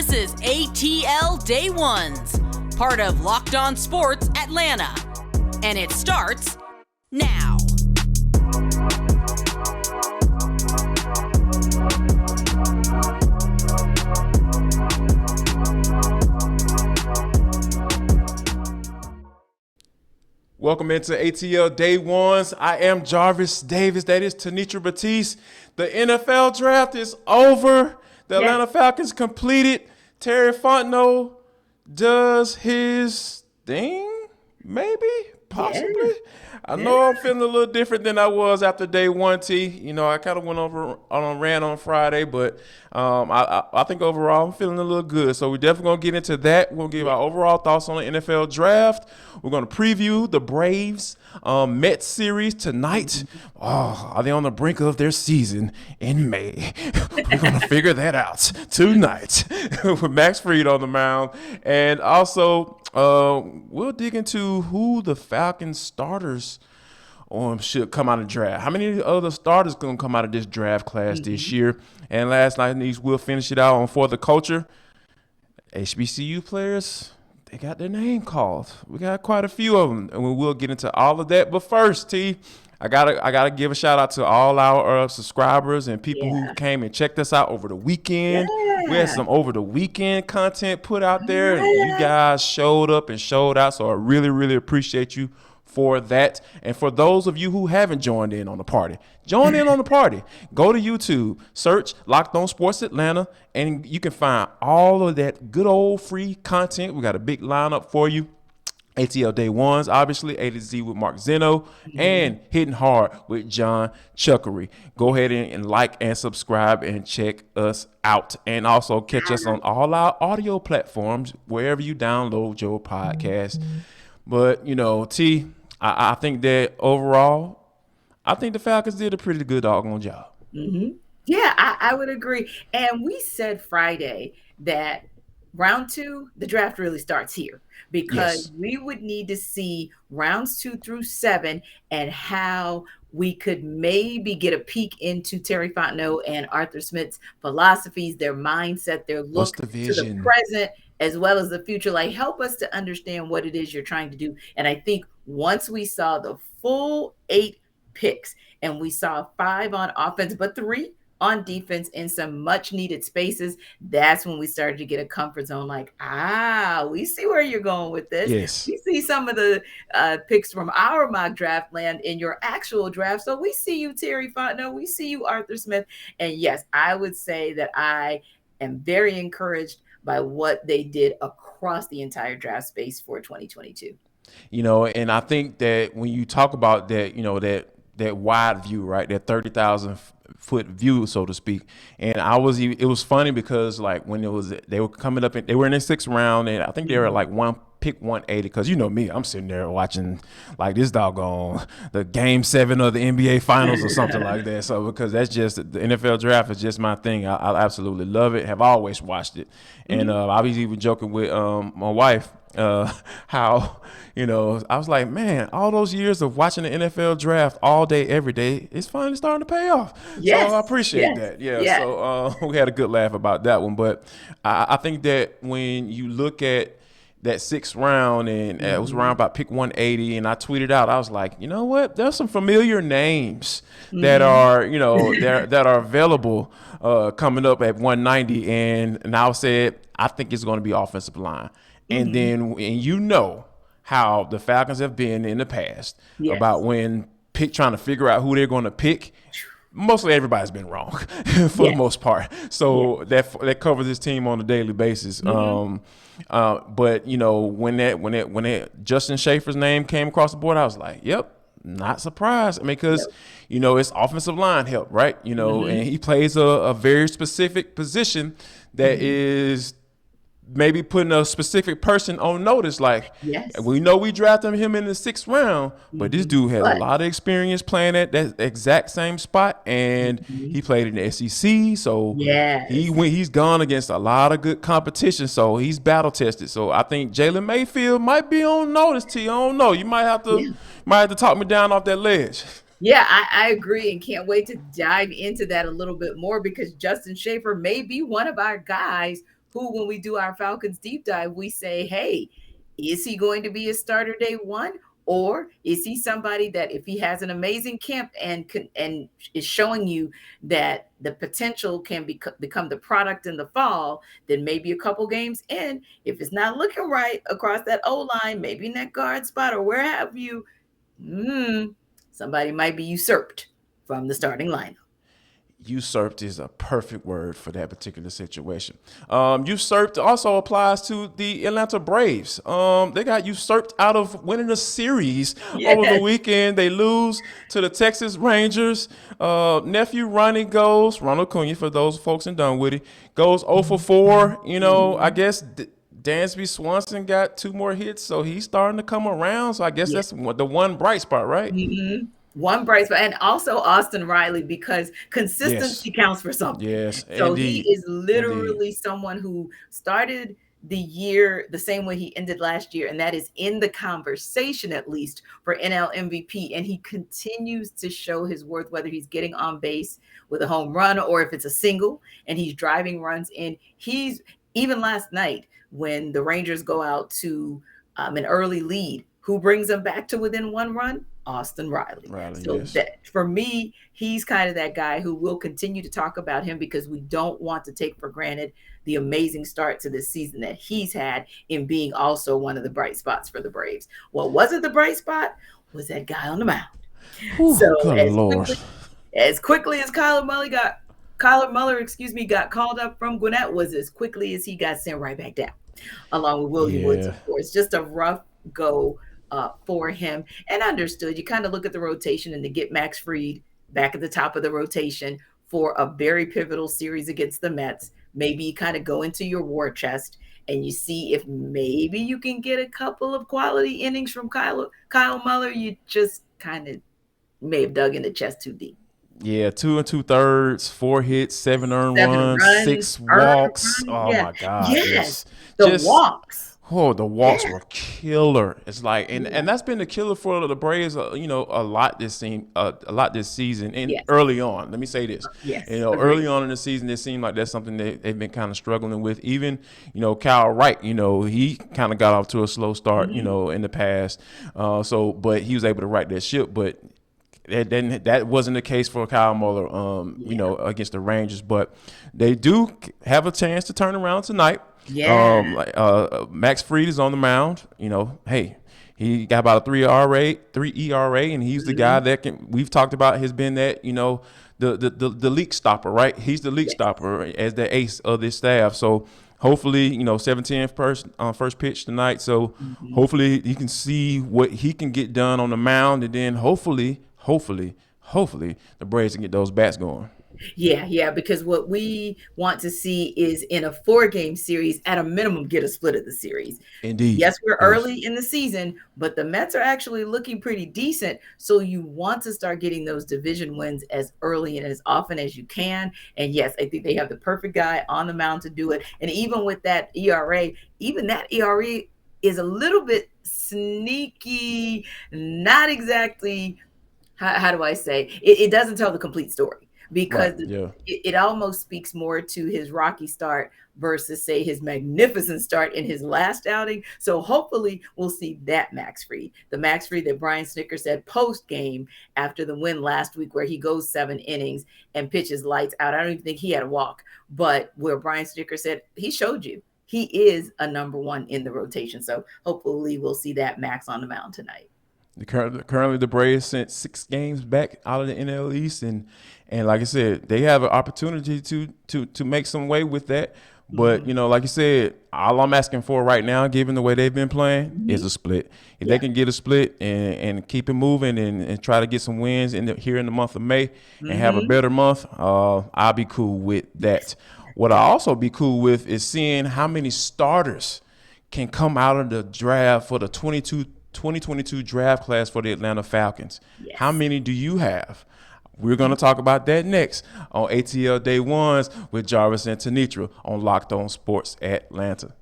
This is ATL Day Ones, part of Locked On Sports Atlanta. And it starts now. Welcome into ATL Day Ones. I am Jarvis Davis. That is Tenitra, Batiste. The NFL draft is over. The Atlanta Falcons completed. Terry Fontenot does his thing, maybe, possibly. Yeah. I know I'm feeling a little different than I was after day one, T. You know, I kind of went over on a rant on Friday, but I think overall I'm feeling a little good. So we're definitely going to get into that. We're going to give our overall thoughts on the NFL draft. We're going to preview the Braves Mets series tonight. Oh, are they on the brink of their season in May? We're going to figure that out tonight with Max Fried on the mound. And also, we'll dig into who the Falcons starters should come out of the draft. How many other starters going to come out of this draft class this year? And last night, we'll finish it out on For the Culture. HBCU players, they got their name called. We got quite a few of them, and we'll get into all of that. But first, T, I gotta give a shout out to all our subscribers and people who came and checked us out over the weekend. We had some over the weekend content put out there, and you guys showed up and showed out. So I really, really appreciate you for that. And for those of you who haven't joined in on the party, join in on the party. Go to YouTube, search Locked On Sports Atlanta, and you can find all of that good old free content. We got a big lineup for you. ATL Day Ones, obviously, A to Z with Mark Zeno, and Hitting Hard with John Chuckery. Go ahead and like and subscribe and check us out. And also catch us on all our audio platforms, wherever you download your podcast. But, you know, T, I think that overall, I think the Falcons did a pretty good doggone job. Yeah, I would agree. And we said Friday that round two, the draft really starts here, because we would need to see rounds 2 through 7 and how we could maybe get a peek into Terry Fontenot and Arthur Smith's philosophies, their mindset, their look to the present, as well as the future. Like, help us to understand what it is you're trying to do. And I think once we saw the full 8 picks and we saw 5 on offense, but 3 on defense in some much needed spaces, that's when we started to get a comfort zone. Like, we see where you're going with this. Yes. We see some of the picks from our mock draft land in your actual draft. So we see you, Terry Fontenot. We see you, Arthur Smith. And yes, I would say that I am very encouraged by what they did across the entire draft space for 2022. You know, and I think that when you talk about that, you know, that wide view, right, that 30,000 foot view, so to speak. And it was funny because, like, when they were coming up, they were in the 6th round, and I think they were like pick 180, because you know me, I'm sitting there watching like this doggone the game 7 of the NBA finals or something like that. So because that's just, the NFL draft is just my thing. I absolutely love it, have always watched it. And I was even joking with my wife how, you know, I was like, man, all those years of watching the NFL draft all day, every day, it's finally starting to pay off. Yes. So I appreciate that. Yeah. So we had a good laugh about that one. But I think that when you look at that 6th round, and it was around about pick 180, and I tweeted out, I was like, you know what? There's some familiar names that are, you know, that are available coming up at 190, and I said, I think it's going to be offensive line. And then, and you know how the Falcons have been in the past about when trying to figure out who they're going to pick. Mostly everybody's been wrong for the most part. So that covers this team on a daily basis. But you know, when Justin Schaefer's name came across the board, I was like, yep, not surprised. I mean, because you know, it's offensive line help, right? You know, and he plays a very specific position that is maybe putting a specific person on notice. Like, we know we drafted him in the 6th round, but this dude has a lot of experience playing at that exact same spot, and he played in the SEC, so he's gone against a lot of good competition, so he's battle tested. So I think Jalen Mayfield might be on notice. I don't know. You might have to talk me down off that ledge. Yeah, I agree, and can't wait to dive into that a little bit more, because Justin Schaefer may be one of our guys who, when we do our Falcons deep dive, we say, hey, is he going to be a starter day one? Or is he somebody that if he has an amazing camp and is showing you that the potential can become the product in the fall, then maybe a couple games in, if it's not looking right across that O-line, maybe in that guard spot or where have you, somebody might be usurped from the starting lineup. Usurped is a perfect word for that particular situation. Usurped also applies to the Atlanta Braves. They got usurped out of winning a series over the weekend. They lose to the Texas Rangers. Nephew Ronald Acuna, for those folks in Dunwoody, goes 0 for 4. I guess Dansby Swanson got 2 more hits, so he's starting to come around. So I guess that's the one bright spot, right? Mm-hmm. One bright spot, and also Austin Riley, because consistency counts for something. Yes, so indeed. He is literally someone who started the year the same way he ended last year, and that is in the conversation at least for NL MVP. And he continues to show his worth, whether he's getting on base with a home run or if it's a single and he's driving runs in. He's even last night when the Rangers go out to an early lead, who brings them back to within 1 run? Austin Riley. So that, for me, he's kind of that guy who will continue to talk about him because we don't want to take for granted the amazing start to this season that he's had in being also one of the bright spots for the Braves. What wasn't the bright spot was that guy on the mound. As quickly as Kyler Muller got called up from Gwinnett was as quickly as he got sent right back down, along with William Woods, of course. Just a rough go for him, and understood. You kind of look at the rotation and to get Max Fried back at the top of the rotation for a very pivotal series against the Mets. Maybe you kind of go into your war chest and you see if maybe you can get a couple of quality innings from Kyle Muller. You just kind of may have dug in the chest too deep. Yeah, 2 2/3, 4 hits, 7 earned runs, 6 walks. My God! Yes, walks. Oh, the walks were killer. It's like, and that's been the killer for the Braves, a lot this season and early on. Let me say this. Early on in the season, it seemed like that's something they've been kind of struggling with. Even, Kyle Wright, he kind of got off to a slow start, in the past. But he was able to right that ship. But that wasn't the case for Kyle Muller, against the Rangers. But they do have a chance to turn around tonight. Max Fried is on the mound. He got about a 3 ERA, and he's the guy that we've talked about has been that, the leak stopper, right? He's the leak stopper as the ace of this staff. So hopefully, 17th first pitch tonight. So hopefully you can see what he can get done on the mound, and then hopefully the Braves can get those bats going. Yeah, because what we want to see is in a 4-game series, at a minimum, get a split of the series. Indeed. Yes, we're early in the season, but the Mets are actually looking pretty decent. So you want to start getting those division wins as early and as often as you can. And yes, I think they have the perfect guy on the mound to do it. And even with that ERA, is a little bit sneaky, not exactly, how do I say, it doesn't tell the complete story. Because it almost speaks more to his rocky start versus, say, his magnificent start in his last outing. So hopefully we'll see that Max Fried, the Max Fried that Brian Snitker said post-game after the win last week, where he goes 7 innings and pitches lights out. I don't even think he had a walk, but where Brian Snitker said he showed you he is a number 1 in the rotation. So hopefully we'll see that Max on the mound tonight. Currently, the Braves sent 6 games back out of the NL East, and like I said, they have an opportunity to make some way with that. But like you said, all I'm asking for right now, given the way they've been playing, is a split. If they can get a split and keep it moving and try to get some wins here in the month of May and have a better month, I'll be cool with that. What I'll also be cool with is seeing how many starters can come out of the draft for the 2022 draft class for the Atlanta Falcons. Yes. How many do you have? We're going to talk about that next on ATL Day Ones with Jarvis and Tenitra on Locked On Sports Atlanta.